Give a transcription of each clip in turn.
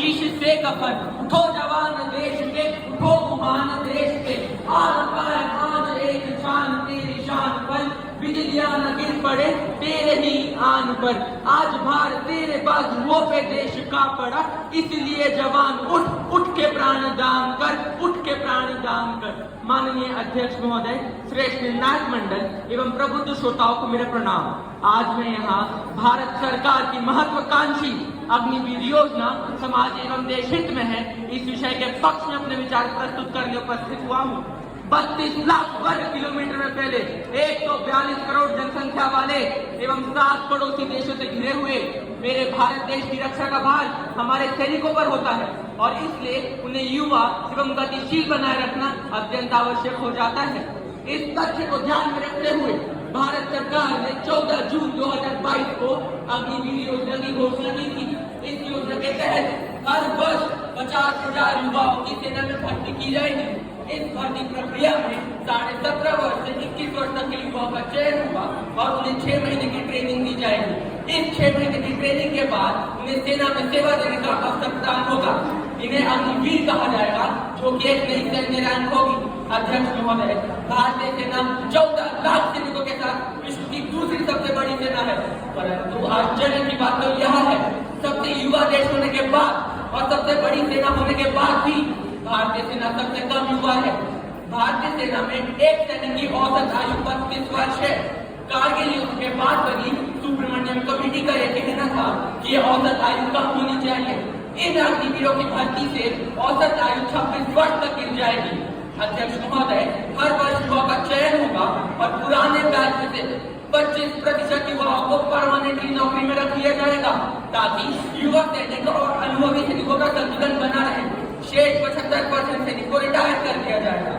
शीश से कफन, उठो जवान देश के, उठो महान देश के, आन पाए आज एक शान तेरी शान पर, बिजलियां न गिर पड़े तेरे ही आन पर, आज भार तेरे बाजुओं पे देश का पड़ा, इसलिए जवान उठ उठ के प्राण दान कर, उठ के प्राण दान कर। माननीय अध्यक्ष महोदय, श्रेष्ठ निर्णायक मंडल एवं प्रबुद्ध श्रोताओं को मेरा प्रणाम। आज मैं यहाँ भारत सरकार की महत्वाकांक्षी अग्निवीर योजना समाज एवं देश हित में है, इस विषय के पक्ष में अपने विचार प्रस्तुत करने उपस्थित हुआ हूँ। 32 लाख वर्ग किलोमीटर में फैले 142 करोड़ जनसंख्या वाले एवं 7 पड़ोसी देशों से घिरे हुए मेरे भारत देश की रक्षा का भार हमारे सैनिकों पर होता है और इसलिए उन्हें युवा एवं गतिशील बनाए रखना अत्यंत आवश्यक हो जाता है। इस तथ्य को ध्यान में रखते हुए भारत सरकार ने 14 जून 2022 को अग्निवीर योजना की घोषणा की थी। इस योजना के तहत हर वर्ष 50,000 युवाओं की सेना में भर्ती की जाएगी। इस भर्ती प्रक्रिया में 17.5 वर्ष से 21 वर्ष तक के युवाओं का चयन होगा और उन्हें 6 महीने की ट्रेनिंग दी जाएगी। इस 6 महीने की ट्रेनिंग के बाद उन्हें सेना में सेवा देने का अवसर प्रदान होगा। इन्हें अग्निवीर कहा जाएगा, जो कि एक नई सैन्य रैंक होगी। अध्यक्ष महोदय, भारतीय सेना 14 लाख सैनिकों के साथ विश्व की दूसरी सबसे बड़ी सेना है, परंतु आश्चर्य की बात तो यह है, सबसे युवा देश होने के बाद और सबसे बड़ी सेना होने के बाद भी भारतीय सेना सबसे कम युवा है। भारतीय सेना में एक सैनिक की औसत आयु 32 वर्ष है। कारगिल युद्ध के बाद बनी सुब्रमण्यम कमेटी का यह कहना था कि यह औसत आयु कम होनी चाहिए। इन अग्निवीरों की भर्ती से औसत आयु 26 वर्ष तक गिर जाएगी। अध्यक्ष महोदय, हर वर्ष युवा का चयन होगा और पुराने बैच में से 25% युवाओं को परमानेंटली नौकरी में रख लिया जाएगा, ताकि युवा सैनिक और अनुभवी सैनिकों का संतुलन बना रहे। शेष 75% सैनिक को रिटायर कर दिया जाएगा।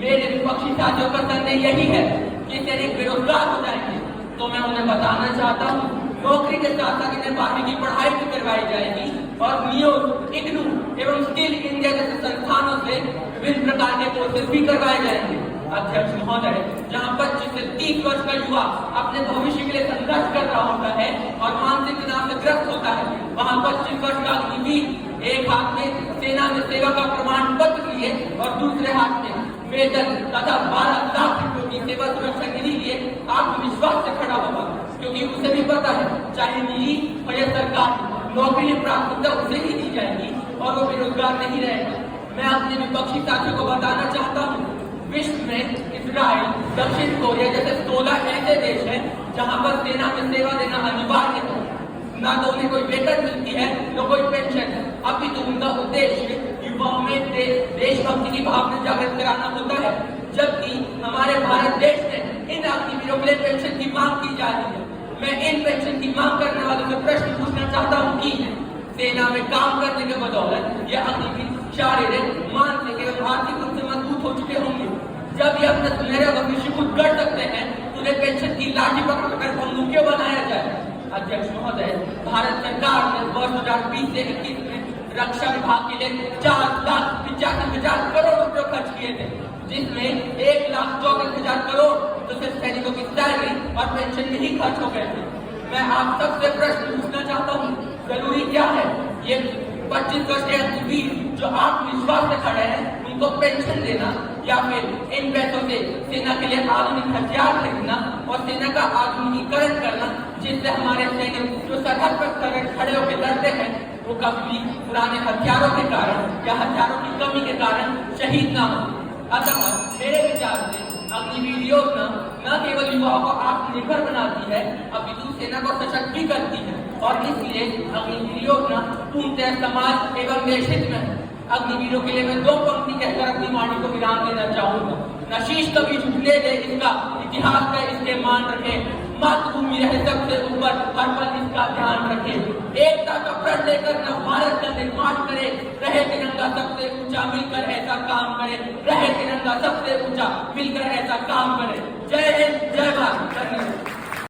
मेरे विपक्षी साथियों का संदेह यही है कि सैनिक बेरोजगार हो जाएंगे, तो मैं उन्हें बताना चाहता हूँ, नौकरी के साथ साथ इन्हें 12वीं की पढ़ाई भी करवाई जाएगी और नियोग, इग्नू एवं स्किल इंडिया जैसे संस्थानों से विभिन्न प्रकार के कोर्सेज भी करवाए जाएंगे। अध्यक्ष महोदय, जहाँ 25 से 30 वर्ष का युवा अपने भविष्य के लिए संघर्ष कर रहा होता है और मानसिक तनाव से ग्रस्त होता है, वहाँ 25 वर्ष का अग्निवीर एक हाथ में सेना में सेवा का प्रमाण पत्र लिए और दूसरे हाथ में वेतन तथा 12 लाख रुपयों की सेवा सुरक्षा निधि लिए आत्मविश्वास से खड़ा होगा, क्योंकि उसे भी पता है चाहे निजी और या सरकार नौकरी प्राथमिकता उसे ही दी जाएगी और वो बेरोजगार नहीं रहेगा। मैं अपने विपक्षी साथियों को बताना चाहता हूँ, विश्व में इजराइल, दक्षिण कोरिया जैसे 16 ऐसे देश हैं जहाँ पर सेना में सेवा देना अनिवार्य है। ना तो उन्हें कोई वेतन मिलती है, न कोई पेंशन है। अभी तो उनका उद्देश्य युवाओं में देशभक्ति की भावना जागृत कराना होता है, जबकि हमारे भारत देश में इन अग्निवीरों के लिए पेंशन की मांग की जा रही है। मैं इन पेंशन की मांग करने वालों से प्रश्न पूछना चाहता हूँ कि सेना में काम करने के बदौलत यह अग्निवीर शारीरिक, मानसिक एवं आर्थिक रूप से मजबूत हो चुके होंगे। जब ये अपना सुनहरा भविष्य खुद गढ़ सकते हैं, तो उन्हें पेंशन की लाठी पकड़कर बंदूकें बनाया जाए। अध्यक्ष महोदय, भारत सरकार ने वर्ष 2020 से 21 में रक्षा विभाग के लिए 4,85,000 करोड़ रुपए खर्च किए थे, जिसमें 1,64,000 करोड़ तो सिर्फ सैनिकों की सैलरी और पेंशन में ही खर्च हो गए थे। मैं आप सबसे प्रश्न पूछना चाहता हूँ, जरूरी क्या है ये 25 वर्ष के अग्निवीर जो आत्मविश्वास से खड़े हैं उनको पेंशन देना, या फिर इन पैसों से सेना के लिए आधुनिक हथियार खरीदना और सेना का आधुनिकीकरण करना, जिससे हमारे सैनिक जो सरहद पर खड़े होकर लड़ते हैं वो कभी पुराने हथियारों के कारण या हथियारों की कमी के कारण शहीद ना हो। अतः मेरे विचार से अग्निवीर योजना न केवल युवाओं को आत्मनिर्भर बनाती है, अपितु सेना को सशक्त भी करती है और इसलिए अग्निवीर योजना पूर्णतः समाज एवं देश हित में है। अग्निवीरों के लिए मैं 2 पंक्ति कहकर अपनी वाणी को विराम देना चाहूंगा। न शीश कभी झुकने दे इसका, इतिहास का इसके मान रखे, मातृभूमि रहे सबसे ऊपर, हर पल इसका ध्यान रखे। एकता का प्रण लेकर न भारत का निर्माण करे, रहे तिरंगा सबसे ऊंचा, मिलकर ऐसा काम करे, रहे तिरंगा सबसे ऊंचा, मिलकर ऐसा काम करे। जय हिंद, जय भारत।